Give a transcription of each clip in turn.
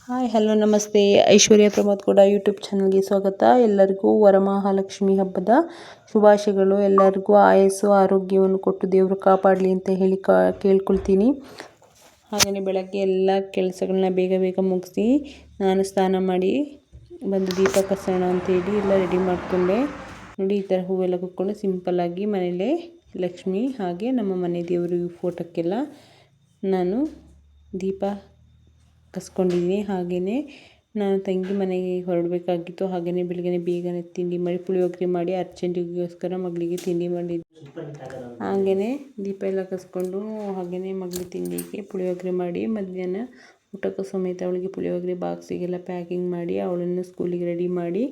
Hi hello ನಮಸ್ತೆ. ಐಶ್ವರ್ಯ ಪ್ರಮೋದ್ ಕೂಡ YouTube ಚಾನಲ್ಗೆ ಸ್ವಾಗತ. ಎಲ್ಲರಿಗೂ ವರಮಹಾಲಕ್ಷ್ಮಿ ಹಬ್ಬದ ಶುಭಾಶಯಗಳು. ಎಲ್ಲರಿಗೂ ಆಯಸ್ಸು ಆರೋಗ್ಯವನ್ನು ಕೊಟ್ಟು ದೇವರು ಕಾಪಾಡಲಿ ಅಂತ ಹೇಳಿ ಕೇಳ್ಕೊಳ್ತೀನಿ. ಹಾಗೆಯೇ ಬೆಳಗ್ಗೆ ಎಲ್ಲ ಕೆಲಸಗಳನ್ನ ಬೇಗ ಬೇಗ ಮುಗಿಸಿ ನಾನು ಸ್ನಾನ ಮಾಡಿ ಬಂದು ದೀಪ ಕಸೋಣ ಅಂತೇಳಿ ಎಲ್ಲ ರೆಡಿ ಮಾಡಿಕೊಂಡೆ. ನೋಡಿ, ಈ ಥರ ಹೂವೆಲ್ಲ ಕುತ್ಕೊಂಡು ಸಿಂಪಲ್ಲಾಗಿ ಮನೇಲೇ ಲಕ್ಷ್ಮಿ ಹಾಗೆ ನಮ್ಮ ಮನೆ ದೇವರು ಫೋಟೋಕ್ಕೆಲ್ಲ ನಾನು ದೀಪ ಕಸ್ಕೊಂಡಿದ್ದೀನಿ. ಹಾಗೆಯೇ ನಾನು ತಂಗಿ ಮನೆಗೆ ಹೊರಡಬೇಕಾಗಿತ್ತು. ಹಾಗೆಯೇ ಬೆಳಗ್ಗೆ ಬೇಗನೆ ತಿಂಡಿ ಮಾಡಿ ಪುಳಿಯೋಗರೆ ಮಾಡಿ ಅರ್ಜೆಂಟಿಗೋಸ್ಕರ ಮಗಳಿಗೆ ತಿಂಡಿ ಮಾಡಿದ್ದೆ. ಹಾಗೆಯೇ ದೀಪ ಎಲ್ಲ ಕಸ್ಕೊಂಡು ಹಾಗೆಯೇ ಮಗಳಿಗೆ ತಿಂಡಿಗೆ ಪುಳಿಯೋಗರೆ ಮಾಡಿ ಮಧ್ಯಾಹ್ನ ಊಟಕ್ಕೂ ಸಮೇತ ಅವಳಿಗೆ ಪುಳಿಯೋಗರೆ ಬಾಕ್ಸಿಗೆಲ್ಲ ಪ್ಯಾಕಿಂಗ್ ಮಾಡಿ ಅವಳನ್ನು ಸ್ಕೂಲಿಗೆ ರೆಡಿ ಮಾಡಿ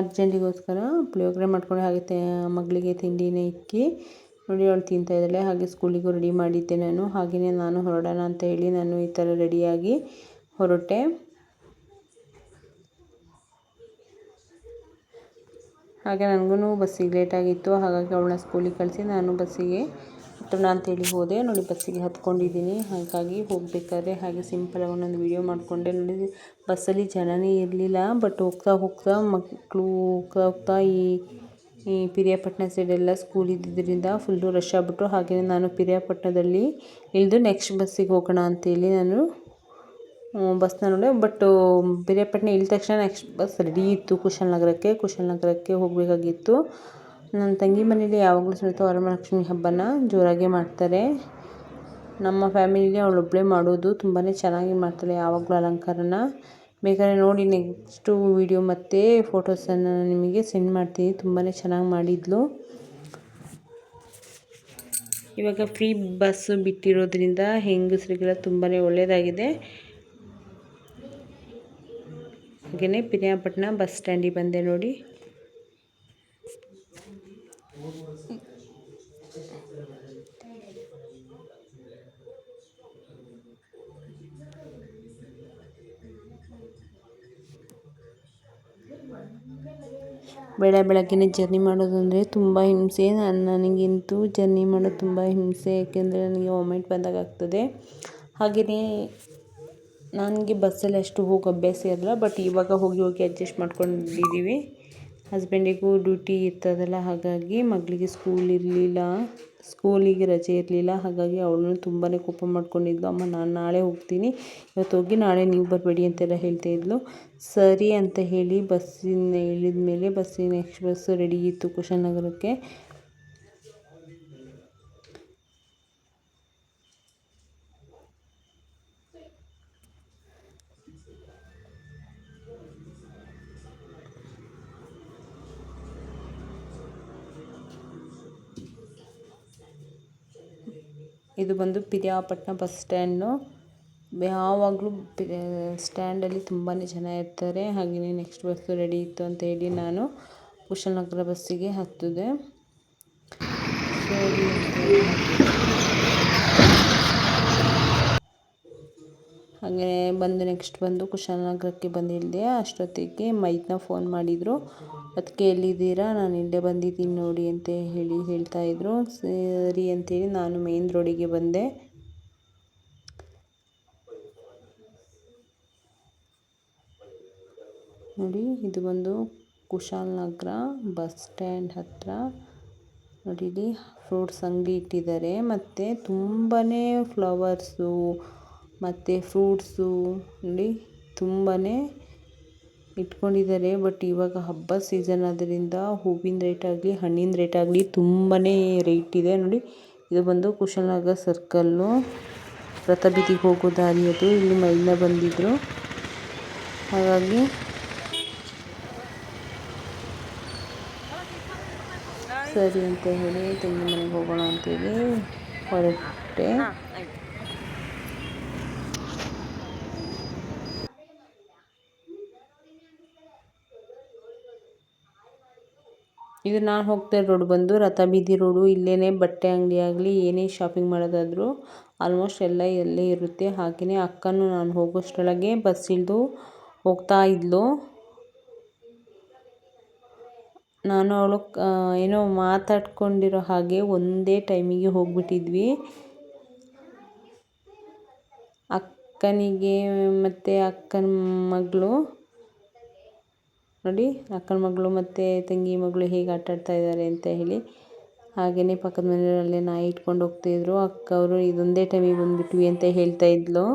ಅರ್ಜೆಂಟಿಗೋಸ್ಕರ ಪುಳಿಯೋಗರೆ ಮಾಡ್ಕೊಂಡು ಹಾಗೆ ಮಗಳಿಗೆ ತಿಂಡಿನೇ ಇಕ್ಕಿ ನೋಡಿ ಅವಳು ತಿಂತಾಯಿದ್ದಾಳೆ. ಹಾಗೆ ಸ್ಕೂಲಿಗೂ ರೆಡಿ ಮಾಡಿದ್ದೆ ನಾನು. ಹಾಗೆಯೇ ನಾನು ಹೊರಡೋಣ ಅಂತ ಹೇಳಿ ನಾನು ಈ ಥರ ರೆಡಿಯಾಗಿ ಹೊರಟೆ. ಹಾಗೆ ನನಗೂ ಬಸ್ಸಿಗೆ ಲೇಟಾಗಿತ್ತು. ಹಾಗಾಗಿ ಅವಳನ್ನ ಸ್ಕೂಲಿಗೆ ಕಳಿಸಿ ನಾನು ಬಸ್ಸಿಗೆ ಹತ್ತೋಣ ಅಂತೇಳಿ ಹೋದೆ. ನೋಡಿ, ಬಸ್ಸಿಗೆ ಹತ್ಕೊಂಡಿದ್ದೀನಿ. ಹಾಗಾಗಿ ಹೋಗಬೇಕಾದ್ರೆ ಹಾಗೆ ಸಿಂಪಲಾಗಿ ಒಂದೊಂದು ವೀಡಿಯೋ ಮಾಡಿಕೊಂಡೆ. ನೋಡಿ, ಬಸ್ಸಲ್ಲಿ ಜನನೇ ಇರಲಿಲ್ಲ. ಬಟ್ ಹೋಗ್ತಾ ಹೋಗ್ತಾ ಮಕ್ಕಳು ಹೋಗ್ತಾ ಈ ಪಿರಿಯಾಪಟ್ಟಣ ಸೈಡೆಲ್ಲ ಸ್ಕೂಲ್ ಇದ್ದಿದ್ದರಿಂದ ಫುಲ್ಲು ರಶ್ ಆಗಿಬಿಟ್ಟು ಹಾಗೆಯೇ ನಾನು ಪಿರಿಯಾಪಟ್ಟಣದಲ್ಲಿ ಇಳಿದು ನೆಕ್ಸ್ಟ್ ಬಸ್ಸಿಗೆ ಹೋಗೋಣ ಅಂತೇಳಿ ನಾನು ಬಸ್ನ ನೋಡೆ. ಬಟ್ ಪಿರಿಯಾಪಟ್ಟಣ ಇಳಿದ ತಕ್ಷಣ ನೆಕ್ಸ್ಟ್ ಬಸ್ ರೆಡಿ ಇತ್ತು ಕುಶಾಲನಗರಕ್ಕೆ ಹೋಗಬೇಕಾಗಿತ್ತು. ನನ್ನ ತಂಗಿ ಮನೇಲಿ ಯಾವಾಗಲೂ ಸಹಿತ ವರಮಹಾಲಕ್ಷ್ಮಿ ಹಬ್ಬನ ಜೋರಾಗಿ ಮಾಡ್ತಾರೆ. ನಮ್ಮ ಫ್ಯಾಮಿಲಿಲಿ ಅವಳೊಬ್ಬಳೇ ಮಾಡೋದು. ತುಂಬಾ ಚೆನ್ನಾಗಿ ಮಾಡ್ತಾಳೆ ಯಾವಾಗಲೂ ಅಲಂಕಾರನ. ಬೇಕಾದ್ರೆ ನೋಡಿ, ನೆಕ್ಸ್ಟು ವಿಡಿಯೋ ಮತ್ತು ಫೋಟೋಸನ್ನು ನಿಮಗೆ ಸೆಂಡ್ ಮಾಡ್ತೀನಿ. ತುಂಬಾ ಚೆನ್ನಾಗಿ ಮಾಡಿದ್ಲು. ಇವಾಗ ಫ್ರೀ ಬಸ್ ಬಿಟ್ಟಿರೋದ್ರಿಂದ ಹೆಂಗಸರಿಗೆಲ್ಲ ತುಂಬಾ ಒಳ್ಳೆಯದಾಗಿದೆ. ಹಾಗೆಯೇ ಪಿರಿಯಾಪಟ್ಟಣ ಬಸ್ ಸ್ಟ್ಯಾಂಡಿಗೆ ಬಂದೆ. ನೋಡಿ, ಬೆಳಗ್ಗೆನೇ ಜರ್ನಿ ಮಾಡೋದು ಅಂದರೆ ತುಂಬ ಹಿಂಸೆ. ನನಗಂತೂ ಜರ್ನಿ ಮಾಡೋದು ತುಂಬ ಹಿಂಸೆ. ಏಕೆಂದರೆ ನನಗೆ ವಾಮಿಟ್ ಬಂದಾಗ ಆಗ್ತದೆ. ಹಾಗೆಯೇ ನನಗೆ ಬಸ್ಸಲ್ಲಿ ಅಷ್ಟು ಹೋಗೋ ಅಭ್ಯಾಸ ಇರಲ್ಲ. ಬಟ್ ಇವಾಗ ಹೋಗಿ ಅಡ್ಜಸ್ಟ್ ಮಾಡ್ಕೊಂಡಿದ್ದೀವಿ. ಹಸ್ಬೆಂಡಿಗೂ ಡ್ಯೂಟಿ ಇರ್ತದಲ್ಲ, ಹಾಗಾಗಿ ಮಗಳಿಗೆ ಸ್ಕೂಲಿಗೆ ರಜೆ ಇರಲಿಲ್ಲ. ಹಾಗಾಗಿ ಅವಳನ್ನು ತುಂಬಾ ಕೋಪ ಮಾಡ್ಕೊಂಡಿದ್ಲು. ಅಮ್ಮ, ನಾನು ನಾಳೆ ಹೋಗ್ತೀನಿ, ಇವತ್ತು ಹೋಗಿ ನಾಳೆ ನೀವು ಬರಬೇಡಿ ಅಂತೆಲ್ಲ ಹೇಳ್ತಾಯಿದ್ಲು. ಸರಿ ಅಂತ ಹೇಳಿ ಬಸ್ಸಿನ ಇಳಿದ ಮೇಲೆ ನೆಕ್ಸ್ಟ್ ಬಸ್ಸು ರೆಡಿ ಇತ್ತು ಕುಶಾಲನಗರಕ್ಕೆ. ಇದು ಬಂದು ಪಿರಿಯಾಪಟ್ಟಣ ಬಸ್ ಸ್ಟ್ಯಾಂಡು. ಯಾವಾಗಲೂ ಸ್ಟ್ಯಾಂಡಲ್ಲಿ ತುಂಬಾ ಜನ ಇರ್ತಾರೆ. ಹಾಗೆಯೇ ನೆಕ್ಸ್ಟ್ ಬಸ್ಸು ರೆಡಿ ಇತ್ತು ಅಂತ ಹೇಳಿ ನಾನು ಕುಶಾಲನಗರ ಬಸ್ಸಿಗೆ ಹತ್ತಿದೆ. ಸರಿ ಹಾಗೆ ನೆಕ್ಸ್ಟ್ ಬಂದು ಕುಶಾಲನಗರಕ್ಕೆ ಬಂದಿಳಿದೆ. ಅಷ್ಟೊತ್ತಿಗೆ ಮೈದ್ನ ಫೋನ್ ಮಾಡಿದರು. ಅದಕ್ಕೆ ಎಲ್ಲಿದ್ದೀರಾ, ನಾನು ಇಲ್ಲೇ ಬಂದಿದ್ದೀನಿ ನೋಡಿ ಅಂತ ಹೇಳ್ತಾಯಿದ್ರು. ಸರಿ ಅಂತೇಳಿ ನಾನು ಮೇನ್ ರೋಡಿಗೆ ಬಂದೆ. ನೋಡಿ, ಇದು ಒಂದು ಕುಶಾಲನಗರ ಬಸ್ ಸ್ಟ್ಯಾಂಡ್ ಹತ್ತಿರ. ನೋಡಿ, ಇಲ್ಲಿ ಫ್ರೂಟ್ಸ್ ಅಂಗಡಿ ಇಟ್ಟಿದ್ದಾರೆ. ಮತ್ತು ತುಂಬಾ ಫ್ಲವರ್ಸು ಮತ್ತು ಫ್ರೂಟ್ಸು ನೋಡಿ ತುಂಬಾ ಇಟ್ಕೊಂಡಿದ್ದಾರೆ. ಬಟ್ ಇವಾಗ ಹಬ್ಬ ಸೀಸನ್ ಆದ್ದರಿಂದ ಹೂವಿನ ರೇಟ್ ಆಗಲಿ ಹಣ್ಣಿನ ರೇಟ್ ಆಗಲಿ ತುಂಬಾ ರೇಟ್ ಇದೆ. ನೋಡಿ, ಇದು ಬಂದು ಕುಶಾಲನಗರ ಸರ್ಕಲ್ಲು, ರಥಬೀದಿಗೆ ಹೋಗೋ ದಾರಿ ಅದು. ಇಲ್ಲಿ ಮೈನ ಬಂದಿದ್ದರು. ಹಾಗಾಗಿ ಸರಿ ಅಂತ ಹೇಳಿ ತಂಗಿ ಮನೆಗೆ ಹೋಗೋಣ ಅಂತೇಳಿ ಹೊರಟೆ. ಇದು ನಾನು ಹೋಗ್ತಾ ಇರೋ ರೋಡ್ ಬಂದು ರಥಬೀದಿ ರೋಡು. ಇಲ್ಲೇ ಬಟ್ಟೆ ಅಂಗಡಿ ಆಗಲಿ ಏನೇ ಶಾಪಿಂಗ್ ಮಾಡೋದಾದರೂ ಆಲ್ಮೋಸ್ಟ್ ಎಲ್ಲ ಎಲ್ಲೇ ಇರುತ್ತೆ. ಹಾಗೆಯೇ ಅಕ್ಕನೂ ನಾನು ಹೋಗೋಷ್ಟರೊಳಗೆ ಬಸ್ ಇಳಿದು ಹೋಗ್ತಾ ಇದ್ಲು. ನಾನು ಅವಳು ಏನೋ ಮಾತಾಡ್ಕೊಂಡಿರೋ ಹಾಗೆ ಒಂದೇ ಟೈಮಿಗೆ ಹೋಗ್ಬಿಟ್ಟಿದ್ವಿ. ಅಕ್ಕನಿಗೆ ಮತ್ತು ಅಕ್ಕನ ಮಗಳು ನೋಡಿ, ಅಕ್ಕನ ಮಗಳು ಮತ್ತು ತಂಗಿ ಮಗಳು ಹೇಗೆ ಆಟಾಡ್ತಾ ಇದ್ದಾರೆ ಅಂತ ಹೇಳಿ. ಹಾಗೆಯೇ ಪಕ್ಕದ ಮನೆಯವರಲ್ಲೇ ನಾಯಿ ಇಟ್ಕೊಂಡು ಹೋಗ್ತಾಯಿದ್ರು. ಅಕ್ಕ ಅವರು ಇದೊಂದೇ ಟೈಮಿಗೆ ಬಂದುಬಿಟ್ವಿ ಅಂತ ಹೇಳ್ತಾ ಇದ್ಲು.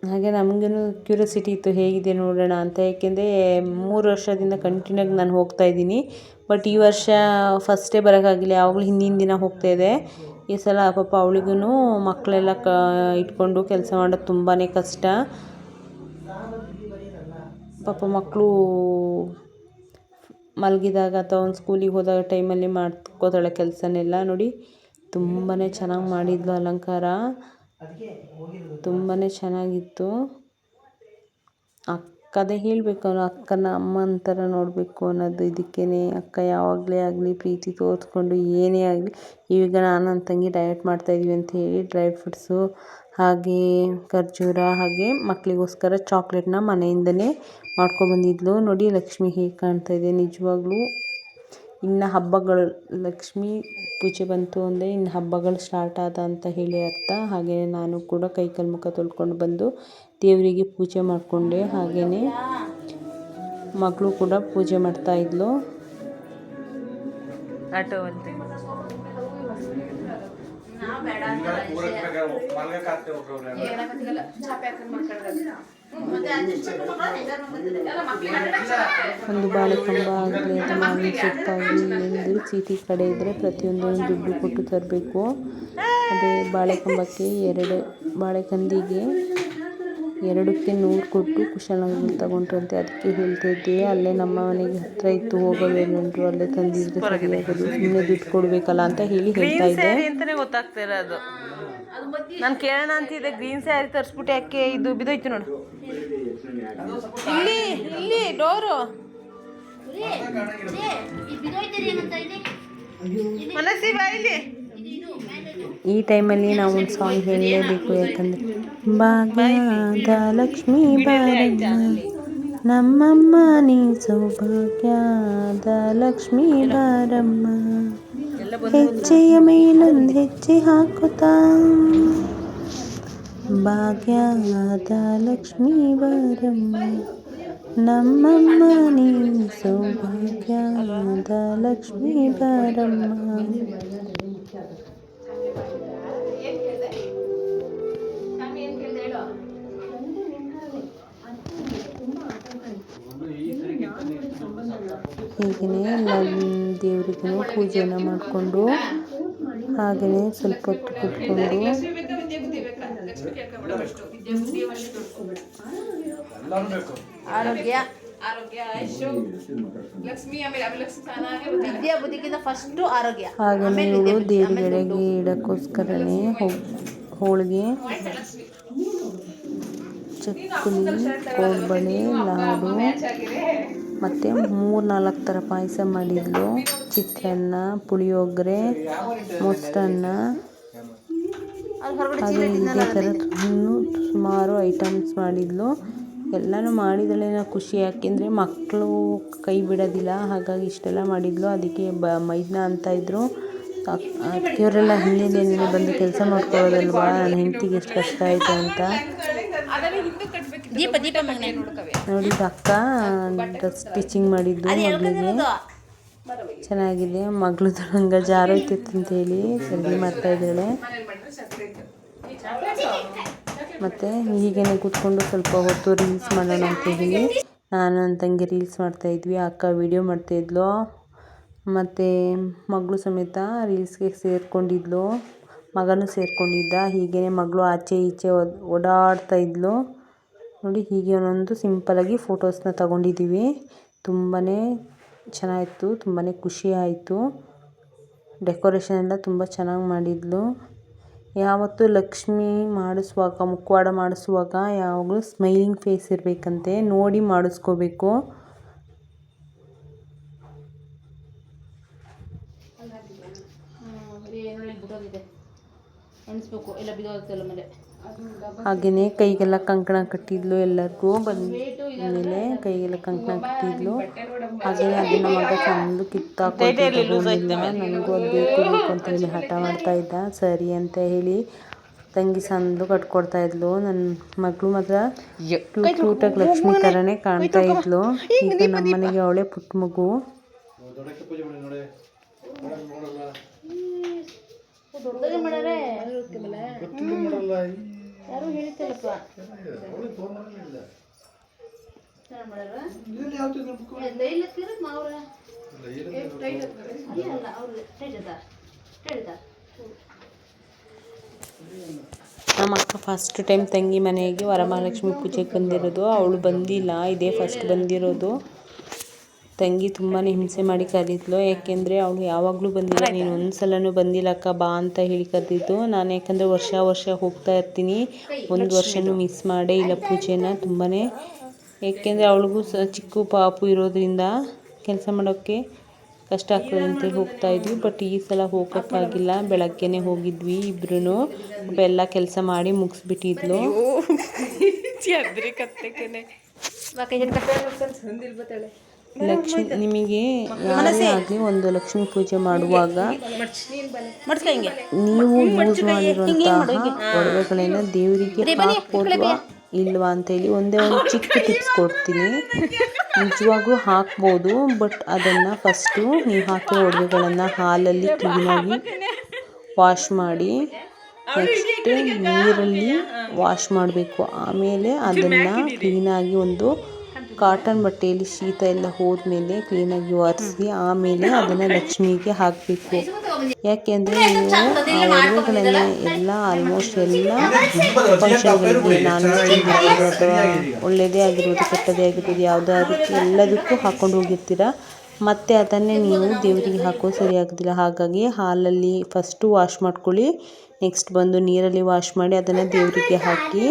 ಹಾಗೆ ನಮಗೂ ಕ್ಯೂರಿಯಾಸಿಟಿ ಇತ್ತು ಹೇಗಿದೆ ನೋಡೋಣ ಅಂತ. ಏಕೆಂದರೆ 3 ವರ್ಷದಿಂದ ಕಂಟಿನ್ಯೂ ಆಗಿ ನಾನು ಹೋಗ್ತಾ ಇದ್ದೀನಿ. ಬಟ್ ಈ ವರ್ಷ ಫಸ್ಟೇ ಬರೋಕ್ಕಾಗಿಲ್ಲ, ಯಾವಾಗಲೂ ಹಿಂದಿನ ದಿನ ಹೋಗ್ತಾಯಿದ್ದೆ. ಈ ಸಲ ಪಾಪ ಅವಳಿಗೂ ಮಕ್ಕಳೆಲ್ಲ ಇಟ್ಕೊಂಡು ಕೆಲಸ ಮಾಡೋದು ತುಂಬಾ ಕಷ್ಟ. ಪಾಪ ಮಕ್ಕಳು ಮಲಗಿದಾಗ ಅಥವಾ ಒಂದು ಸ್ಕೂಲಿಗೆ ಹೋದಾಗ ಟೈಮಲ್ಲಿ ಮಾಡ್ಕೋತಾಳೆ ಕೆಲಸನೆಲ್ಲ. ನೋಡಿ, ತುಂಬಾ ಚೆನ್ನಾಗಿ ಮಾಡಿದ್ಲು ಅಲಂಕಾರ, ತುಂಬಾ ಚೆನ್ನಾಗಿತ್ತು. ಅಕ್ಕದೇ ಹೇಳಬೇಕು, ಅಕ್ಕನ ಅಮ್ಮನ ಥರ ನೋಡಬೇಕು ಅನ್ನೋದು ಇದಕ್ಕೇ. ಅಕ್ಕ ಯಾವಾಗಲೇ ಆಗಲಿ ಪ್ರೀತಿ ತೋರಿಸ್ಕೊಂಡು ಏನೇ ಆಗಲಿ, ಈಗ ನಾನು ನನ್ನ ತಂಗಿ ಡಯಟ್ ಮಾಡ್ತಾಯಿದ್ವಿ ಅಂತ ಹೇಳಿ ಡ್ರೈ ಫ್ರೂಟ್ಸು ಹಾಗೆ ಖರ್ಜೂರ ಹಾಗೆ ಮಕ್ಕಳಿಗೋಸ್ಕರ ಚಾಕ್ಲೇಟ್ನ ಮನೆಯಿಂದನೇ ಮಾಡ್ಕೊಬಂದಿದ್ಲು. ನೋಡಿ ಲಕ್ಷ್ಮಿ ಹೇಗೆ ಕಾಣ್ತಾಯಿದೆ ನಿಜವಾಗ್ಲೂ. ಇನ್ನು ಹಬ್ಬಗಳು, ಲಕ್ಷ್ಮಿ ಪೂಜೆ ಬಂತು ಅಂದರೆ ಇನ್ನು ಹಬ್ಬಗಳು ಸ್ಟಾರ್ಟ್ ಆದ ಅಂತ ಹೇಳಿ ಅರ್ಥ. ಹಾಗೆಯೇ ನಾನು ಕೂಡ ಕೈಕಾಲು ಮುಖ ತೊಳ್ಕೊಂಡು ಬಂದು ದೇವರಿಗೆ ಪೂಜೆ ಮಾಡಿಕೊಂಡೆ. ಹಾಗೆಯೇ ಮಗಳು ಕೂಡ ಪೂಜೆ ಮಾಡ್ತಾಯಿದ್ಲು. ಆಟೋ ಅಂತ ಒಂದು ಬಾಳೆಕಂಬ ಆಗಲಿ ಅಥವಾ ಮಾವಿನ ಸೊಪ್ಪಾಗಲಿ ಏನಿದ್ರು ಸಿಟಿ ಕಡೆ ಇದ್ದರೆ ಪ್ರತಿಯೊಂದನ್ನು ದುಡ್ಡು ಕೊಟ್ಟು ತರಬೇಕು. ಅದೇ ಬಾಳೆಕಂಬಕ್ಕೆ 2 ಬಾಳೆಕಂದಿಗೆ 2ಕ್ಕೆ 100 ಕೊಟ್ಟು ಕುಶಾಲನಗರದಲ್ಲಿ ತಗೊಂಡ್ರಂತೆ. ಅದಕ್ಕೆ ಹೇಳ್ತಾ ಇದ್ದೆ, ಅಲ್ಲೇ ನಮ್ಮ ಮನೆಗೆ ಹತ್ತಿರ ಇತ್ತು, ಹೋಗೋದೇನಂದ್ರು ಅಲ್ಲೇ ತಂದಿದ್ರೆ ಸರಿಯಾಗೋದು, ಸುಮ್ಮನೆ ದುಡ್ಡು ಕೊಡಬೇಕಲ್ಲ ಅಂತ ಹೇಳಿ ಹೇಳ್ತಾ ಇದ್ದೆ. ಅಂತಲೇ ಗೊತ್ತಾಗ್ತಾ ಇರೋದು. ನಾನು ಕೇಳೋಣ ಅಂತಿದ್ದೆ, ಗ್ರೀನ್ ಸ್ಯಾರಿ ತರಿಸ್ಬಿಟ್ಟು ಯಾಕೆ ಇದು ಬಿದ್ದೋಯ್ತು ನೋಡು. ಇಲ್ಲಿ ಡೋರು ಮನಸ್ಸಿ ಬಾ ಇಲ್ಲಿ. ಈ ಟೈಮಲ್ಲಿ ನಾವು ಒಂದು ಸಾಂಗ್ ಹೇಳಲೇಬೇಕು, ಯಾಕಂದರೆ ಭಾಗ್ಯದ ಲಕ್ಷ್ಮೀ ಬಾರಮ್ಮ ನಮ್ಮಮ್ಮ ನೀ ಸೌಭಾಗ್ಯದ ಲಕ್ಷ್ಮೀ ಬಾರಮ್ಮ, ಹೆಜ್ಜೆಯ ಮೇಲೊಂದು ಹೆಜ್ಜೆ ಹಾಕುತ್ತಾ ಭಾಗ್ಯದ ಲಕ್ಷ್ಮೀ ಬಾರಮ್ಮ ನಮ್ಮಮ್ಮ ನೀ ಸೌಭಾಗ್ಯದ ಲಕ್ಷ್ಮೀ ಬಾರಮ್ಮ. ಹೀಗೆಯೇ ಎಲ್ಲ ದೇವರಿಗೂ ಪೂಜೆಯನ್ನು ಮಾಡಿಕೊಂಡು ಹಾಗೆಯೇ ಸ್ವಲ್ಪ ಹೊತ್ತು ಕೂತ್ಕೊಂಡು ಆರೋಗ್ಯ ಹಾಗೆಯೇ ಇವಳು ದೇವರಿಗೆಡೆಗೆ ಇಡೋಕ್ಕೋಸ್ಕರನೇ ಹೋಳಿಗೆ, ಚಕ್ಕುಲಿ, ಕೋಡ್ಬಳೆ, ಲಾಡು ಮತ್ತು 3-4 ಥರ ಪಾಯಸ ಮಾಡಿದ್ಲು. ಚಿತ್ರಾನ್ನ, ಪುಳಿಯೋಗರೆ, ಮೊಸರನ್ನ ಹಾಗೆ ಇದೇ ಥರ ಸುಮಾರು ಐಟಮ್ಸ್ ಮಾಡಿದ್ಲು. ಎಲ್ಲನೂ ಮಾಡಿದಳೇನೋ ಖುಷಿ, ಯಾಕೆಂದರೆ ಮಕ್ಕಳು ಕೈ ಬಿಡೋದಿಲ್ಲ, ಹಾಗಾಗಿ ಇಷ್ಟೆಲ್ಲ ಮಾಡಿದ್ಲು. ಅದಕ್ಕೆ ಮೈದ್ನ ಅಂತ ಇದ್ದರು, ಅದಕ್ಕೆಯವರೆಲ್ಲ ಹಿಂದೆ ಬಂದು ಕೆಲಸ ಮಾಡ್ಕೊಳ್ಳೋದಲ್ವಾ, ನನ್ನ ಹೆಂಡತಿಗೆ ಎಷ್ಟು ಕಷ್ಟ ಆಯಿತು ಅಂತ. ನೋಡಿ ಅಕ್ಕ ಡ್ರೆಸ್ ಸ್ಟಿಚಿಂಗ್ ಮಾಡಿದ್ದು ಮಗಳಿಗೆ, ಚೆನ್ನಾಗಿದೆ. ಮಗಳು ಹಂಗೆ ಜಾರೋಯ್ತಿತ್ತು ಅಂತ ಹೇಳಿ ಸರಿ ಮಾಡ್ತಾ ಇದ್ದಾಳೆ. ಮತ್ತು ಹೀಗೇನೆ ಕೂತ್ಕೊಂಡು ಸ್ವಲ್ಪ ಹೊತ್ತು ರೀಲ್ಸ್ ಮಾಡೋಣ ಅಂತ ಹೇಳಿ ನಾನು ನನ್ನ ತಂಗಿ ರೀಲ್ಸ್ ಮಾಡ್ತಾಯಿದ್ವಿ. ಅಕ್ಕ ವಿಡಿಯೋ ಮಾಡ್ತಾಯಿದ್ಲು ಮತ್ತು ಮಗಳು ಸಮೇತ ರೀಲ್ಸ್ಗೆ ಸೇರಿಕೊಂಡಿದ್ಲು, ಮಗನೂ ಸೇರಿಕೊಂಡಿದ್ದ. ಹೀಗೇ ಮಗಳು ಆಚೆ ಈಚೆ ಓಡಾಡ್ತಾ ಇದ್ಲು. ನೋಡಿ, ಹೀಗೆ ಒಂದೊಂದು ಸಿಂಪಲಾಗಿ ಫೋಟೋಸ್ನ ತಗೊಂಡಿದ್ದೀವಿ. ತುಂಬಾ ಚೆನ್ನಾಗಿತ್ತು, ತುಂಬಾ ಖುಷಿ ಆಯಿತು. ಡೆಕೋರೇಷನ್ ಎಲ್ಲ ತುಂಬ ಚೆನ್ನಾಗಿ ಮಾಡಿದ್ಲು. ಯಾವತ್ತೂ ಲಕ್ಷ್ಮಿ ಮಾಡಿಸುವಾಗ, ಮುಖವಾಡ ಮಾಡಿಸುವಾಗ ಯಾವಾಗಲೂ ಸ್ಮೈಲಿಂಗ್ ಫೇಸ್ ಇರಬೇಕಂತೆ, ನೋಡಿ ಮಾಡಿಸ್ಕೋಬೇಕು. ಎಣಿಸ್ಬೇಕು ಎಲ್ಲ ಬಿದ್ದೋಗುತ್ತಲ್ಲ ಮೇಲೆ. ಹಾಗೆಯೇ ಕೈಗೆಲ್ಲ ಕಂಕಣ ಕಟ್ಟಿದ್ಲು. ಎಲ್ಲರಿಗೂ ಬಂದಮೇಲೆ ಕೈಗೆಲ್ಲ ಕಂಕಣ ಕಟ್ಟಿದ್ಲು. ಹಾಗೆಯೇ ಅದನ್ನು ಮಗ ಚಂದ ಕಿತ್ತಾಕೊಂಡಿಲ್ಲ. ನನಗೂ ಅದು ಬೇಕು ಬೇಕು ಅಂತ ಹೇಳಿ ಹಠ ಮಾಡ್ತಾ ಇದ್ದ. ಸರಿ ಅಂತ ಹೇಳಿ ತಂಗಿ ಸಂದು ಕಟ್ಕೊಡ್ತಾ ಇದ್ಲು. ನನ್ನ ಮಗಳು ಮಾತ್ರ ಕ್ಯೂಟಾಗಿ ಲಕ್ಷ್ಮಿ ಥರನೇ ಕಾಣ್ತಾ ಇದ್ಲು. ಈಗ ನಮ್ಮನೆಗೆ ಅವಳೆ ಪುಟ್ಟ ಮಗು. ನಮ್ಮ ಅಕ್ಕ ಫಸ್ಟ್ ಟೈಮ್ ತಂಗಿ ಮನೆಗೆ ವರಮಹಾಲಕ್ಷ್ಮಿ ಪೂಜೆಗೆ ಬಂದಿರೋದು. ಅವಳು ಬಂದಿಲ್ಲ, ಇದೇ ಫಸ್ಟ್ ಬಂದಿರೋದು. ತಂಗಿ ತುಂಬಾ ಹಿಂಸೆ ಮಾಡಿ ಕರೀದ್ಲು. ಯಾಕೆಂದರೆ ಅವಳು ಯಾವಾಗಲೂ ಬಂದಿಲ್ಲ, ನೀನು ಒಂದು ಸಲನೂ ಬಂದಿಲ್ಲ ಅಕ್ಕ ಬಾ ಅಂತ ಹೇಳಿ ಕರೆದಿದ್ದು. ನಾನು ಯಾಕಂದರೆ ವರ್ಷ ಹೋಗ್ತಾ ಇರ್ತೀನಿ, ಒಂದು ವರ್ಷನೂ ಮಿಸ್ ಮಾಡೇ ಇಲ್ಲ ಪೂಜೆನ. ತುಂಬಾ ಏಕೆಂದರೆ ಅವಳಿಗೂ ಚಿಕ್ಕ ಪಾಪು ಇರೋದ್ರಿಂದ ಕೆಲಸ ಮಾಡೋಕ್ಕೆ ಕಷ್ಟ ಆಗ್ತದೆ ಅಂತೇಳಿ ಹೋಗ್ತಾ ಇದ್ವಿ. ಬಟ್ ಈ ಸಲ ಹೋಗೋಕ್ಕಾಗಿಲ್ಲ. ಬೆಳಗ್ಗೆನೇ ಹೋಗಿದ್ವಿ ಇಬ್ರು. ಎಲ್ಲ ಕೆಲಸ ಮಾಡಿ ಮುಗಿಸ್ಬಿಟ್ಟಿದ್ಲು. ನಿಮಗೆ ಯಾರೇ ಆಗಲಿ ಒಂದು ಲಕ್ಷ್ಮೀ ಪೂಜೆ ಮಾಡುವಾಗ ನೀವು ಯೂಸ್ ಮಾಡಿರುವಂತಹ ಒಡವೆಗಳನ್ನ ದೇವರಿಗೆ ಹಾಕ್ಬೋದ್ವಾ ಇಲ್ವಾ ಅಂತೇಳಿ ಒಂದೇ ಒಂದು ಚಿಕ್ಕ ಟಿಪ್ಸ್ ಕೊಡ್ತೀನಿ. ನಿಜವಾಗ್ಲೂ ಹಾಕ್ಬೋದು, ಬಟ್ ಅದನ್ನು ಫಸ್ಟು ನೀವು ಹಾಕಿರೋ ಒಡವೆಗಳನ್ನು ಹಾಲಲ್ಲಿ ಕ್ಲೀನಾಗಿ ವಾಶ್ ಮಾಡಿ, ನೆಕ್ಸ್ಟ್ ನೀರಲ್ಲಿ ವಾಶ್ ಮಾಡಬೇಕು. ಆಮೇಲೆ ಅದನ್ನು ಕ್ಲೀನಾಗಿ ಒಂದು ಕಾಟನ್ ಬಟ್ಟೆಯಲ್ಲಿ ಶೀತ ಎಲ್ಲ ಹೋದ್ಮೇಲೆ ಕ್ಲೀನಾಗಿ ಒರೆಸಿ ಆಮೇಲೆ ಅದನ್ನು ಲಕ್ಷ್ಮಿಗೆ ಹಾಕಬೇಕು. ಯಾಕೆಂದರೆ ನೀವು ಆ ಒಡವೆಗಳನ್ನ ಎಲ್ಲ ಆಲ್ಮೋಸ್ಟ್ ಎಲ್ಲ ಫಂಕ್ಷನ್ಗಳಿಗೆ ನಾನ್ ವೆಜ್ ಅಥವಾ ಒಳ್ಳೆಯದೇ ಆಗಿರ್ಬೋದು ಕೆಟ್ಟದೇ ಆಗಿರ್ಬೋದು ಯಾವುದಾದ್ರು ಎಲ್ಲದಕ್ಕೂ ಹಾಕ್ಕೊಂಡು ಹೋಗಿರ್ತೀರ. ಮತ್ತು ಅದನ್ನೇ ನೀವು ದೇವರಿಗೆ ಹಾಕೋದು ಸರಿ ಆಗೋದಿಲ್ಲ. ಹಾಗಾಗಿ ಹಾಲಲ್ಲಿ ಫಸ್ಟು ವಾಶ್ ಮಾಡ್ಕೊಳ್ಳಿ, ನೆಕ್ಸ್ಟ್ ಬಂದು ನೀರಲ್ಲಿ ವಾಶ್ ಮಾಡಿ ಅದನ್ನು ದೇವರಿಗೆ ಹಾಕಿ.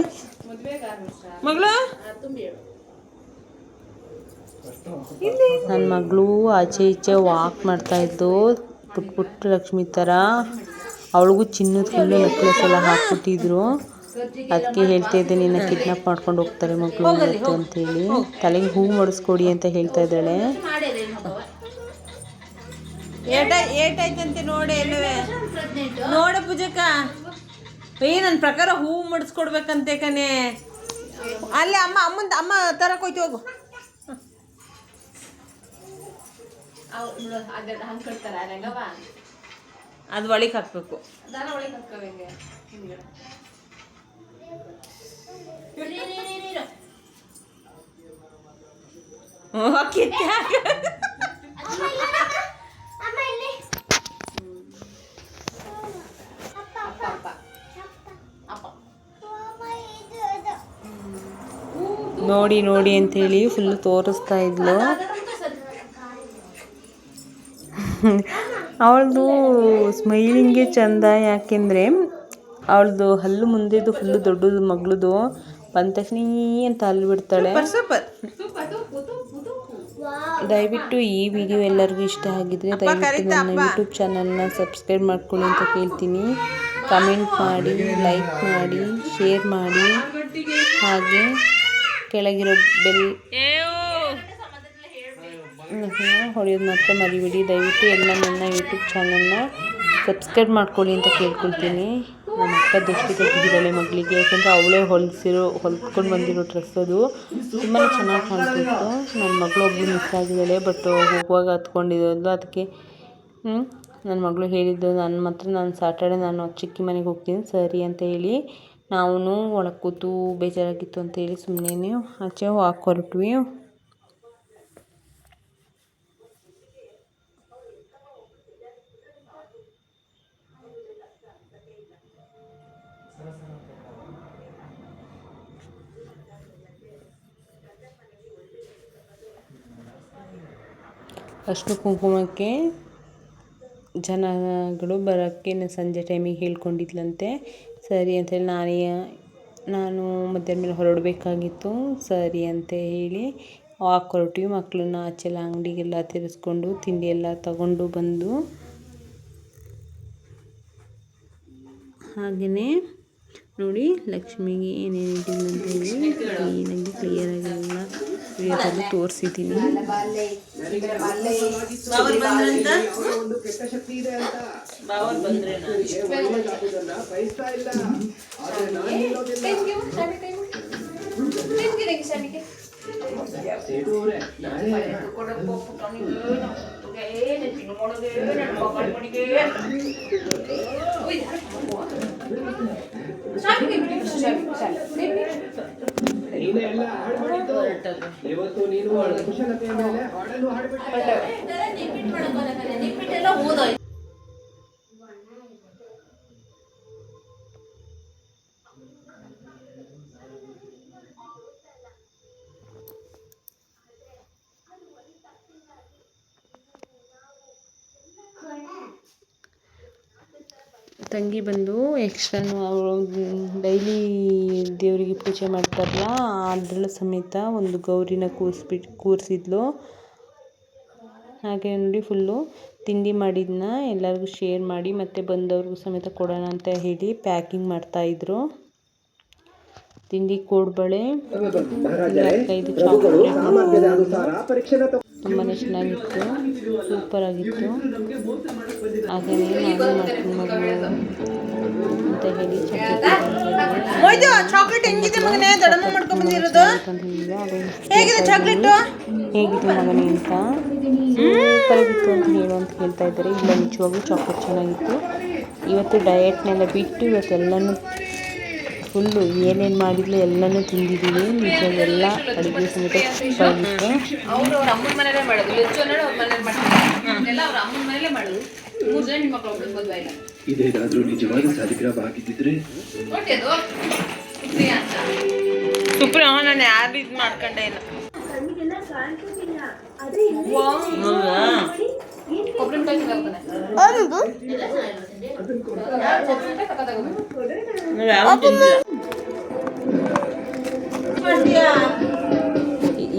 ನನ್ನ ಮಗಳು ಆಚೆ ಈಚೆ ವಾಕ್ ಮಾಡ್ತಾಯಿದ್ದು ಪುಟ್ಟ ಲಕ್ಷ್ಮಿ ಥರ. ಅವಳಿಗೂ ಚಿನ್ನದ ಫುಲ್ಲು ನೆಕ್ಲೆಸ್ ಎಲ್ಲ ಹಾಕ್ಬಿಟ್ಟಿದ್ರು. ಅದಕ್ಕೆ ಹೇಳ್ತಾ ಇದ್ದೆ, ನಿನ್ನ ಕಿಡ್ನಾಪ್ ಮಾಡ್ಕೊಂಡು ಹೋಗ್ತಾರೆ ಮಗಳು ಇವತ್ತು ಅಂತೇಳಿ. ತಲೆಗೆ ಹೂ ಮಾಡಿಸ್ಕೊಡಿ ಅಂತ ಹೇಳ್ತಾ ಇದ್ದಾಳೆ. ಏಟಾಯ್ತಂತೆ ನೋಡಿ ಎಲ್ಲವೇ ನೋಡ ಪೂಜಕ್ಕ. ನನ್ನ ಪ್ರಕಾರ ಹೂ ಮಾಡಿಸ್ಕೊಡ್ಬೇಕಂತೆ ಕಣೆ. ಅಲ್ಲೇ ಅಮ್ಮ ತರಕೋಯ್ತು ಹೋಗು. ಅದು ಒಳಗೆ ಹಾಕ್ಬೇಕು. ನೋಡಿ ನೋಡಿ ಅಂತೇಳಿ ಫುಲ್ ತೋರಿಸ್ತಾ ಇದ್ಲು. ಅವಳದು ಸ್ಮೈಲಿಂಗೇ ಚಂದ. ಯಾಕೆಂದರೆ ಅವಳದು ಹಲ್ಲು ಮುಂದೆದು ಫುಲ್ಲು ದೊಡ್ಡದು ಮಗಳದು. ಬಂದ ತಕ್ಷಣ ಅಂತ ಹಲ್ಲು ಬಿಡ್ತಾಳೆ. ದಯವಿಟ್ಟು ಈ ವಿಡಿಯೋ ಎಲ್ಲರಿಗೂ ಇಷ್ಟ ಆಗಿದ್ರೆ ದಯವಿಟ್ಟು ನನ್ನ ಯೂಟ್ಯೂಬ್ ಚಾನಲ್ನ ಸಬ್ಸ್ಕ್ರೈಬ್ ಮಾಡ್ಕೊಳ್ಳಿ ಅಂತ ಕೇಳ್ತೀನಿ. ಕಮೆಂಟ್ ಮಾಡಿ, ಲೈಕ್ ಮಾಡಿ, ಶೇರ್ ಮಾಡಿ, ಹಾಗೆ ಕೆಳಗಿರೋ ಬೆಲ್ ಹೊಡೆಯೋದು ಮಾತ್ರ ಮರಿಬೇಡಿ. ದಯವಿಟ್ಟು ಎಲ್ಲ ನನ್ನ ಯೂಟ್ಯೂಬ್ ಚಾನಲ್ನ ಸಬ್ಸ್ಕ್ರೈಬ್ ಮಾಡ್ಕೊಳ್ಳಿ ಅಂತ ಕೇಳ್ಕೊಳ್ತೀನಿ. ನಮ್ಮ ಅಕ್ಕ ದೃಷ್ಟಿ ತೆಗೆದಿದ್ದಾಳೆ ಮಗಳಿಗೆ. ಯಾಕಂದರೆ ಅವಳೇ ಹೊಲ್ಕೊಂಡು ಬಂದಿರೋ ಡ್ರೆಸ್ ಅದು ತುಂಬಾ ಚೆನ್ನಾಗಿ ಕಾಣ್ತಿತ್ತು. ನನ್ನ ಮಗಳು ಒಬ್ಬಳು ಮಿಸ್ ಆಗಿದ್ದಾಳೆ, ಬಟ್ ಹೋಗುವಾಗ ಹತ್ಕೊಂಡಿರೋದು. ಅದಕ್ಕೆ ನನ್ನ ಮಗಳು ಹೇಳಿದ್ದು ನಾನು ಸಾಟರ್ಡೆ ನಾನು ಚಿಕ್ಕಿ ಮನೆಗೆ ಹೋಗ್ತೀನಿ ಸರಿ ಅಂತ ಹೇಳಿ ನಾವು ಒಳಗೆ ಕೂತು ಬೇಜಾರಾಗಿತ್ತು ಅಂತೇಳಿ ಸುಮ್ಮನೆ ಆಚೆ ಹೊರಟ್ವಿ. ಅಷ್ಟು ಕುಂಕುಮಕ್ಕೆ ಜನಗಳು ಬರೋಕ್ಕೆ ಸಂಜೆ ಟೈಮಿಗೆ ಹೇಳ್ಕೊಂಡಿದ್ಲಂತೆ. ಸರಿ ಅಂತೇಳಿ ನಾನು ಮಧ್ಯಾಹ್ನ ಮೇಲೆ ಹೊರಡಬೇಕಾಗಿತ್ತು. ಸರಿ ಅಂತ ಹೇಳಿ ಹೊರಟ್ವಿ. ಮಕ್ಕಳನ್ನ ಆಚೆಲ್ಲ ಅಂಗಡಿಗೆಲ್ಲ ತಿರ್ಸ್ಕೊಂಡು ತಿಂಡಿ ಎಲ್ಲ ತಗೊಂಡು ಬಂದು, ಹಾಗೆಯೇ ನೋಡಿ ಲಕ್ಷ್ಮಿಗೆ ಏನೇನಿಟ್ಟಿದ್ದೀನಿ ಅಂತ ಹೇಳಿ ಕ್ಲೀನಾಗಿ ಕ್ಲಿಯರಾಗೆಲ್ಲ ವಿಡಿಯೋದಲ್ಲಿ ತೋರಿಸಿದ್ದೀನಿ. ಇವತ್ತು ನೀನು ಕುಶಲತೆಯ ಮೇಲೆ ಹಾಡನ್ನು ಹಾಡ್ಬಿಟ್ಟೆ. ತಂಗಿ ಬಂದು ಎಕ್ಸ್ಟ್ರಾನು ಅವಳು ಡೈಲಿ ದೇವರಿಗೆ ಪೂಜೆ ಮಾಡ್ತಾರಲ್ಲ ಅದರಲ್ಲೂ ಸಮೇತ ಒಂದು ಗೌರಿನ ಕೂರಿಸಿದ್ಲು. ಹಾಗೆ ನೋಡಿ ಫುಲ್ಲು ತಿಂಡಿ ಮಾಡಿದ್ದನ್ನ ಎಲ್ಲರಿಗೂ ಶೇರ್ ಮಾಡಿ ಮತ್ತು ಬಂದವ್ರಿಗೂ ಸಮೇತ ಕೊಡೋಣ ಅಂತ ಹೇಳಿ ಪ್ಯಾಕಿಂಗ್ ಮಾಡ್ತಾಯಿದ್ರು. ತಿಂಡಿ ಕೋಡ್ಬಳೆ 5 ಚಾಕ್ಲೇಟ್ ತುಂಬಾ ಚೆನ್ನಾಗಿತ್ತು, ಸೂಪರ್ ಆಗಿತ್ತು. ಹಾಗೆಯೇ ನಾನು ಮಾಡ್ತೀನಿ ಅಂತ ಹೇಳಿ ಚಾಕ್ಲೇಟ್ ಹೇಗಿದೆ ಮಗನೇ ಅಂತ ಸೂಪರ್ ಆಗಿತ್ತು ಅಂತ ಹೇಳು ಅಂತ ಹೇಳ್ತಾ ಇದ್ದಾರೆ. ಇಲ್ಲ ನಿಜವಾಗ್ಲೂ ಚಾಕ್ಲೇಟ್ ಚೆನ್ನಾಗಿತ್ತು. ಇವತ್ತು ಡಯಟ್ನೆಲ್ಲ ಬಿಟ್ಟು ಇವತ್ತೆಲ್ಲನೂ ಫುಲ್ಲು ಏನೇನು ಮಾಡಿದ್ಲು ಎಲ್ಲನೂ ತಿಂದಿದ್ದೀವಿ. ನಿಜವೆಲ್ಲ ಅಡುಗೆ ಸಮೇತ ಸೂಪರಾಗಿತ್ತು. ಇದೇನಾದ್ರೂ ನಿಜವಾದ ಸಾಲಿಗ್ರಾಮ ಆಗಿದ್ದಿದ್ರೆ ಸುಪ್ರಿಯ ನಾನು ಯಾರು ಇದು ಮಾಡ್ಕೊಂಡೇ ಇಲ್ಲ.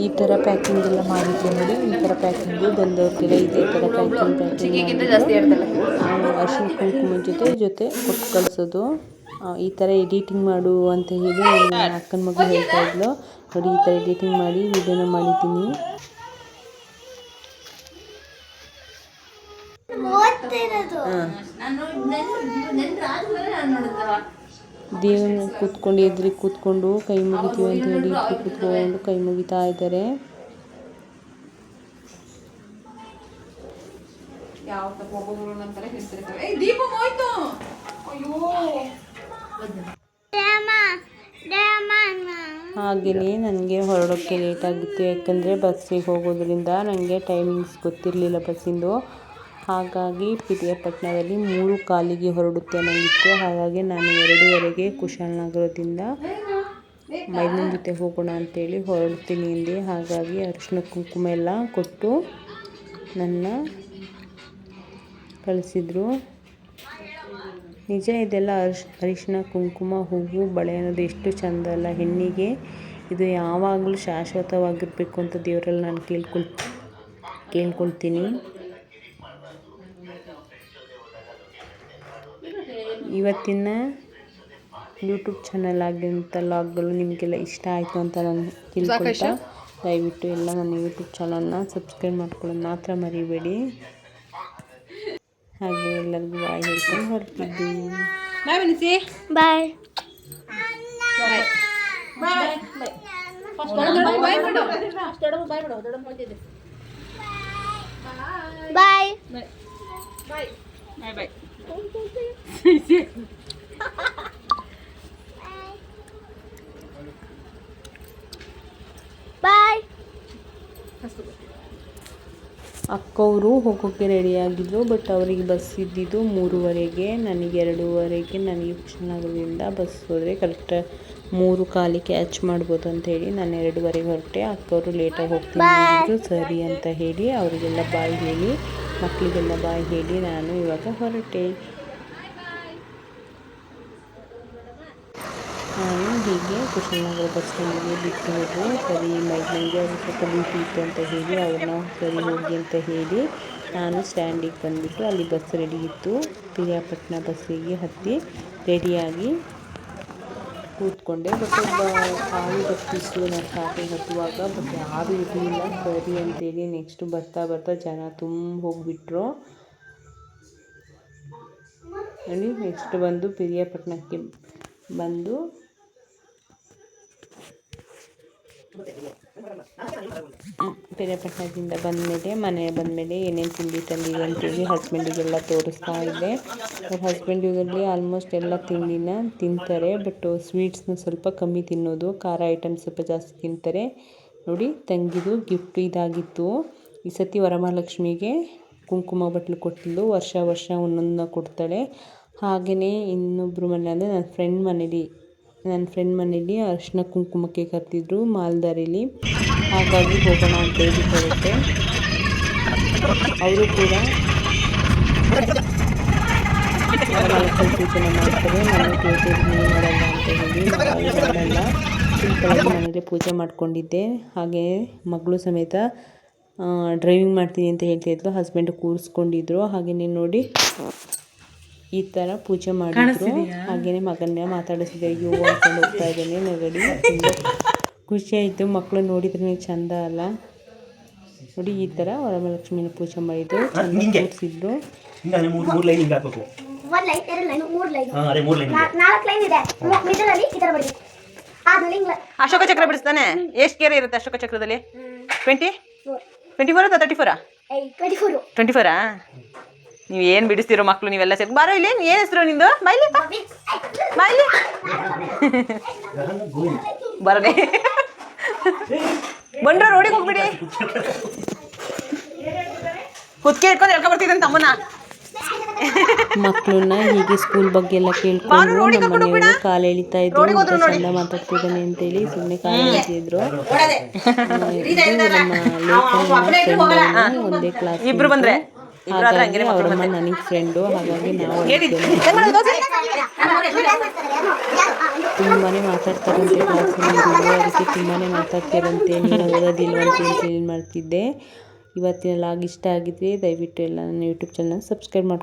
ಈ ಥರ ಪ್ಯಾಕಿಂಗ್ ಎಲ್ಲ ಮಾಡಿದ್ವಿ ನೋಡಿ. ಈ ಥರ ಪ್ಯಾಕಿಂಗು ಬಂದವ್ರಿಗೆಲ್ಲ ಇದೇ ಥರ ಪ್ಯಾಕಿಂಗ್ ಅರಿಶಿನ ಕುಂಕುಮ ಜೊತೆ ಕೊಟ್ಟು ಕಳಿಸೋದು. ಈ ಥರ ಎಡಿಟಿಂಗ್ ಮಾಡು ಅಂತ ಹೇಳಿ ಅಕ್ಕನ ಮಗಳು ಹೇಳ್ತಾ ಇದ್ಲು. ನೋಡಿ ಈ ಥರ ಎಡಿಟಿಂಗ್ ಮಾಡಿ ವಿಡಿಯೋನ ಮಾಡಿದ್ದೀನಿ. ದೇವ್ರನ್ನ ಕೂತ್ಕೊಂಡು ಎದುರಿಗೆ ಕೂತ್ಕೊಂಡು ಕೈ ಮುಗಿತೀವಿ ಅಂತ ಹೇಳಿ ಕೂತ್ಕೊಂಡು ಕೈ ಮುಗಿತಾ ಇದ್ದಾರೆ. ಹಾಗೆಯೇ ನನಗೆ ಹೊರಡೋಕ್ಕೆ ಲೇಟ್ ಆಗಿತ್ತು. ಯಾಕಂದರೆ ಬಸ್ಸಿಗೆ ಹೋಗೋದ್ರಿಂದ ನನಗೆ ಟೈಮಿಂಗ್ಸ್ ಗೊತ್ತಿರಲಿಲ್ಲ ಬಸ್ಸಿಂದು. ಹಾಗಾಗಿ ಪಿರಿಯಾಪಟ್ಟಣದಲ್ಲಿ 3:15ಗೆ ಹೊರಡುತ್ತೆ ನನಗಿತ್ತು. ಹಾಗಾಗಿ ನಾನು 2:30ಗೆ ಕುಶಾಲನಗರದಿಂದ ಮೈದನ ಜೊತೆ ಹೋಗೋಣ ಅಂತೇಳಿ ಹೊರಡ್ತೀನಿ ಎಂದೆ. ಹಾಗಾಗಿ ಅರಿಶಿನ ಕುಂಕುಮ ಎಲ್ಲ ಕೊಟ್ಟು ನನ್ನ ಕಳಿಸಿದ್ರು. ನಿಜ ಇದೆಲ್ಲ ಅರಿಶಿನ ಕುಂಕುಮ ಹೂವು ಬಳೆ ಅನ್ನೋದು ಎಷ್ಟು ಚೆಂದ ಅಲ್ಲ. ಹೆಣ್ಣಿಗೆ ಇದು ಯಾವಾಗಲೂ ಶಾಶ್ವತವಾಗಿರಬೇಕು ಅಂತ ದೇವರಲ್ಲಿ ನಾನು ಕೇಳ್ಕೊಳ್ತೀನಿ. ಇವತ್ತಿನ ಯೂಟ್ಯೂಬ್ ಚಾನಲ್ ಆಗಿರೋಂಥ ಲಾಗ್ಗಳು ನಿಮಗೆಲ್ಲ ಇಷ್ಟ ಆಯಿತು ಅಂತ ನಾನು ತಿಳ್ಕೊಳ್ತಾ, ದಯವಿಟ್ಟು ಎಲ್ಲ ನನ್ನ ಯೂಟ್ಯೂಬ್ ಚಾನಲ್ನ ಸಬ್ಸ್ಕ್ರೈಬ್ ಮಾಡ್ಕೊಳ್ಳೋದು ಮಾತ್ರ ಮರಿಬೇಡಿ. ಹಾಗೆ ಎಲ್ಲರಿಗೂ ಬಾಯ್ ಹೇಳ್ಕೊಂಡು ಹೊರಟಿದ್ದು. ಬಾಯ್. ಬಾಯ್. ಅಕ್ಕವರು ಹೋಗೋಕ್ಕೆ ರೆಡಿಯಾಗಿದ್ದರು. ಬಟ್ ಅವರಿಗೆ ಬಸ್ ಇದ್ದಿದ್ದು 3:30ಗೆ, ನನಗೆ 2:30ಗೆ. ನನಗೆ ಕುಶಾಲನಗರದಿಂದ ಬಸ್ ಹೋದರೆ ಕರೆಕ್ಟ್ 3:15 ಕ್ಯಾಚ್ ಮಾಡ್ಬೋದು ಅಂತ ಹೇಳಿ ನಾನು 2:30ಗೆ ಹೊರಟೆ. ಅಕ್ಕವರು ಲೇಟಾಗಿ ಹೋಗ್ತೀನಿ ಅಂದಿದ್ರು. ಸರಿ ಅಂತ ಹೇಳಿ ಅವರಿಗೆಲ್ಲ ಬಾಯ್ ಹೇಳಿ, ಮಕ್ಕಳಿಗೆಲ್ಲ ಬಾಯ್ ಹೇಳಿ ನಾನು ಇವಾಗ ಹೊರಟೆ. ನಾನು ಹೀಗೆ ಕುಶಾಲನಗರ ಬಸ್ ಸ್ಟ್ಯಾಂಡಿಗೆ ಬಿಟ್ಟು ಹೋದರೆ ಸರಿ ಮೈದನಿಗೆ ಅವರು ಸ್ವಲ್ಪ ಡ್ಯೂಟಿ ಇತ್ತು ಅಂತ ಹೇಳಿ ಅವ್ರನ್ನ ಸರಿ ಹೋಗಿ ಅಂತ ಹೇಳಿ ನಾನು ಸ್ಟ್ಯಾಂಡಿಗೆ ಬಂದುಬಿಟ್ಟು ಅಲ್ಲಿ ಬಸ್ ರೆಡಿ ಇತ್ತು. ಪಿರಿಯಾಪಟ್ಟಣ ಬಸ್ಸಿಗೆ ಹತ್ತಿ ರೆಡಿಯಾಗಿ ಕೂತ್ಕೊಂಡೆ. ಬಟ್ ಕಾಲು ಬತ್ತಿತ್ತು ನಾನು ಸ್ಟಾರ್ಟಿಂಗ್ ಹತ್ತುವಾಗ. ಬಟ್ ಯಾರೂ ಇರಲಿಲ್ಲ ಸರಿ ಅಂತೇಳಿ ನೆಕ್ಸ್ಟ್ ಬರ್ತಾ ಬರ್ತಾ ಜನ ತುಂಬ ಹೋಗಿಬಿಟ್ರು ನೋಡಿ. ನೆಕ್ಸ್ಟ್ ಬಂದು ಪಿರಿಯಾಪಟ್ಟಣಕ್ಕೆ ಬಂದು ಪಿರಿಯಾಪಟ್ಟಣದಿಂದ ಬಂದಮೇಲೆ ಮನೆ ಬಂದಮೇಲೆ ಏನೇನು ತಿಂಡಿ ತಂದಿದೆ ಅಂತೇಳಿ ಹಸ್ಬೆಂಡಿಗೆಲ್ಲ ತೋರಿಸ್ತಾ ಇದ್ದೆ. ಅವ್ರ ಹಸ್ಬೆಂಡ್ ಇದರಲ್ಲಿ ಆಲ್ಮೋಸ್ಟ್ ಎಲ್ಲ ತಿಂಡಿನ ತಿಂತಾರೆ. ಬಟ್ ಸ್ವೀಟ್ಸ್ನ ಸ್ವಲ್ಪ ಕಮ್ಮಿ ತಿನ್ನೋದು, ಖಾರ ಐಟಮ್ ಸ್ವಲ್ಪ ಜಾಸ್ತಿ ತಿಂತಾರೆ. ನೋಡಿ ತಂಗಿದು ಗಿಫ್ಟು ಇದಾಗಿತ್ತು. ಈ ಸತಿ ವರಮಹಾಲಕ್ಷ್ಮಿಗೆ ಕುಂಕುಮ ಬಟ್ಲು ಕೊಟ್ಟಿದ್ದು, ವರ್ಷ ವರ್ಷ ಒಂದೊಂದನ್ನ ಕೊಡ್ತಾಳೆ. ಹಾಗೆಯೇ ಇನ್ನೊಬ್ಬರು ಮನೆ ಅಂದರೆ ನನ್ನ ಫ್ರೆಂಡ್ ಮನೇಲಿ ಅರಿಶಿನ ಕುಂಕುಮಕ್ಕೆ ಕರೆದಿದ್ರು ಮಾಲ್ದಾರಿಲಿ. ಹಾಗಾಗಿ ಹೋಗೋಣ ಅಂತ ಹೇಳಿ ಬರುತ್ತೆ. ಅವರು ಕೂಡ ವರಮಹಾಲಕ್ಷ್ಮಿ ಪೂಜೆನ ಮಾಡ್ತಾರೆ. ಮನೆ ಪೇಟೆಯಲ್ಲಿ ಮಾಡಲ್ಲ ಅಂತ ಹೇಳಿ ಮಾಡಲ್ಲ, ಸಿಂಪಲಾಗಿ ಮನೇಲಿ ಪೂಜೆ ಮಾಡ್ಕೊಂಡಿದ್ದೆ. ಹಾಗೆ ಮಗಳು ಸಮೇತ ಡ್ರೈವಿಂಗ್ ಮಾಡ್ತೀನಿ ಅಂತ ಹೇಳ್ತಿದ್ಲು, ಹಸ್ಬೆಂಡ್ ಕೂರಿಸ್ಕೊಂಡಿದ್ರು. ಹಾಗೆಯೇ ನೋಡಿ ಈ ಥರ ಪೂಜೆ ಮಾಡಿದ್ರು. ಹಾಗೆಯೇ ಮಗನ್ನ ಮಾತಾಡಿಸಿದೆ, ಅಯ್ಯೋ ಅಂದ್ಕೊಂಡು ಹೋಗ್ತಾ ಇದ್ದೇನೆ ನೆಗಡಿ. ತುಂಬ ಖುಷಿ ಆಯಿತು, ಮಕ್ಕಳು ನೋಡಿದ್ರೆ ಚಂದ ಅಲ್ಲ. ನೋಡಿ ಈ ಥರ ವರಮಹಾಲಕ್ಷ್ಮಿನ ಪೂಜೆ ಮಾಡಿದ್ರು, ಚಂದ ಕೂರಿಸಿದ್ರು. ಅಶೋಕ ಚಕ್ರ ಬಿಡಿಸ್ತಾನೆ. ಎಷ್ಟು ಗೆರೆ ಇರುತ್ತೆ ಅಶೋಕ ಚಕ್ರದಲ್ಲಿ? 24 ಅಥವಾ 34? 24. ನೀವು ಏನು ಬಿಡಿಸ್ತಿರೋ ಮಕ್ಕಳು ನೀವೆಲ್ಲ ಸೇರಿ. ಬಾರೋ ಇಲ್ಲಿ, ಏನು ಹೆಸರು ನಿಂದು? ಬಾಯ್ಲಿ ಬಾಯ್ಲಿ ಬರದೆ ಬಂದ್ರ ರೋಡಿಗೆ ಹೋಗ್ಬಿಡಿ. ಕುತ್ಕೆ ಇಟ್ಕೊಂಡು ಹೇಳ್ಕೊಬರ್ತಿದ್ದಾನೆ ತಮ್ಮನ. ಮಕ್ಕಳನ್ನ ಹೀಗೆ ಸ್ಕೂಲ್ ಬಗ್ಗೆ ಎಲ್ಲ ಕೇಳ್ಕೊಂಡು ನಮ್ಮ ಮನೆಯವರು ಕಾಲು ಎಳಿತಾ ಇದ್ರು, ಚಂದ ಮಾತಾಡ್ತಿದ್ದಾನೆ ಅಂತೇಳಿ ಸುಮ್ಮನೆ ಕಾಲು ಎಳಿತಿದ್ರು. ಇದು ನಮ್ಮ ಲೇಖನ ಒಂದೇ ಕ್ಲಾಸ್, ಇಬ್ರು ಬಂದ್ರೆ ಹಾಗಾಗಿ ಅವರಮ್ಮ ನನಗೆ ಫ್ರೆಂಡು. ಹಾಗಾಗಿ ನಾವು ತುಂಬಾ ಮಾತಾಡ್ತಾರಂತೆ ಕ್ಲಾಸಲ್ಲಿ ಇರೋದು, ಅದಕ್ಕೆ ತುಂಬಾ ಮಾತಾಡ್ತಿರಂತೆ. ನೀವು ಓದೋದಿಲ್ವಂತ ಹೇಳಿ ಮಾಡ್ತಿದ್ದೆ. ಇವತ್ತಿನ ಲಾಗ್ ಇಷ್ಟ ಆಗಿದ್ರೆ ದಯವಿಟ್ಟು ಎಲ್ಲ ನನ್ನ ಯೂಟ್ಯೂಬ್ ಚಾನಲ್ ಸಬ್ಸ್ಕ್ರೈಬ್ ಮಾಡ್ಕೊಂಡು